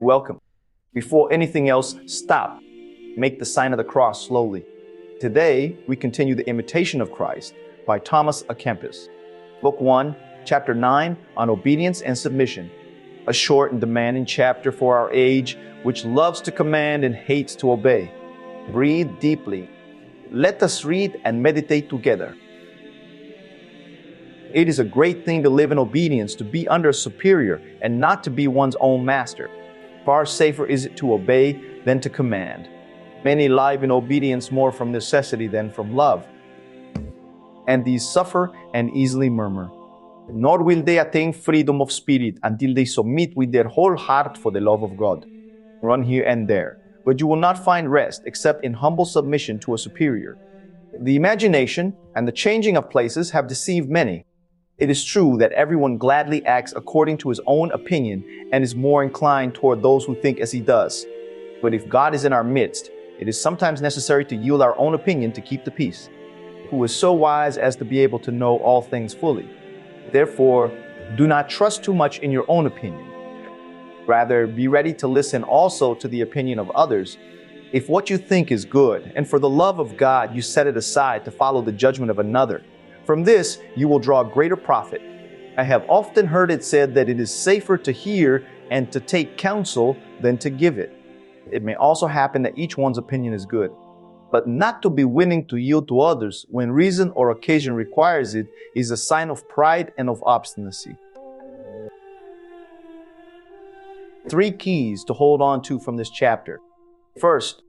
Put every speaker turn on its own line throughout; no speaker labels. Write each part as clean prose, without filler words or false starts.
welcome. Before anything else, stop. Make the sign of the cross slowly. Today, we continue the Imitation of Christ by Thomas A. Kempis. Book 1, Chapter 9 on Obedience and Submission. A short and demanding chapter for our age, which loves to command and hates to obey. Breathe deeply. Let us read and meditate together. It is a great thing to live in obedience, to be under a superior, and not to be one's own master. Far safer is it to obey than to command. Many live in obedience more from necessity than from love, and these suffer and easily murmur. Nor will they attain freedom of spirit until they submit with their whole heart for the love of God. Run here and there, but you will not find rest except in humble submission to a superior. The imagination and the changing of places have deceived many. It is true that everyone gladly acts according to his own opinion and is more inclined toward those who think as he does. But if God is in our midst, it is sometimes necessary to yield our own opinion to keep the peace. Who is so wise as to be able to know all things fully? Therefore, do not trust too much in your own opinion. Rather, be ready to listen also to the opinion of others. If what you think is good, and for the love of God you set it aside to follow the judgment of another, from this you will draw greater profit. I have often heard it said that it is safer to hear and to take counsel than to give it. It may also happen that each one's opinion is good, but not to be willing to yield to others when reason or occasion requires it is a sign of pride and of obstinacy. 3 keys to hold on to from this chapter. First,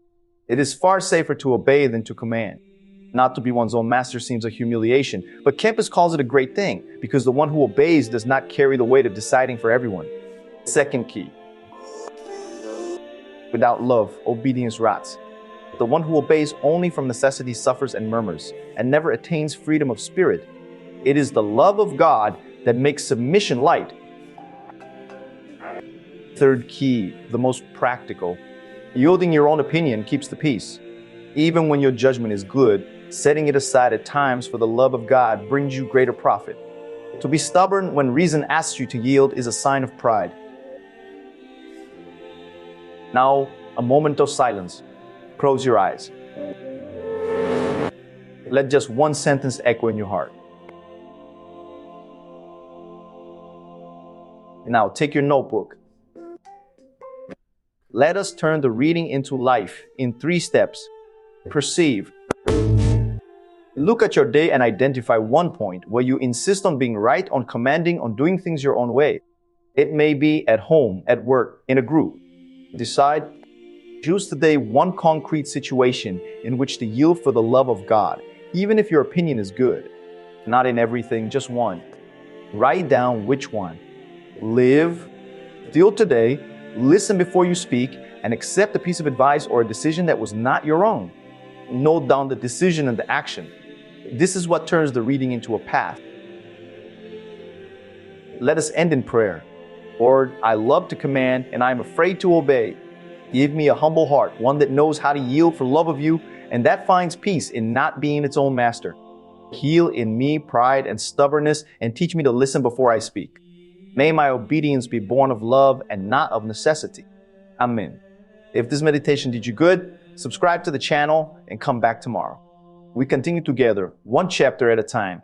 it is far safer to obey than to command. Not to be one's own master seems a humiliation, but Kempis calls it a great thing because the one who obeys does not carry the weight of deciding for everyone. Second key. Without love, obedience rots. The one who obeys only from necessity suffers and murmurs, and never attains freedom of spirit. It is the love of God that makes submission light. Third key, the most practical. Yielding your own opinion keeps the peace. Even when your judgment is good, setting it aside at times for the love of God brings you greater profit. To be stubborn when reason asks you to yield is a sign of pride. Now, a moment of silence. Close your eyes. Let just one sentence echo in your heart. Now, take your notebook. Let us turn the reading into life in 3 steps. Perceive. Look at your day and identify one point where you insist on being right, on commanding, on doing things your own way. It may be at home, at work, in a group. Decide. Choose today one concrete situation in which to yield for the love of God, even if your opinion is good. Not in everything, just one. Write down which one. Live. Deal today. Listen before you speak, and accept a piece of advice or a decision that was not your own. Note down the decision and the action. This is what turns the reading into a path. Let us end in prayer. Lord, I love to command and I am afraid to obey. Give me a humble heart, one that knows how to yield for love of you and that finds peace in not being its own master. Heal in me pride and stubbornness and teach me to listen before I speak. May my obedience be born of love and not of necessity. Amen. If this meditation did you good, subscribe to the channel and come back tomorrow. We continue together, one chapter at a time,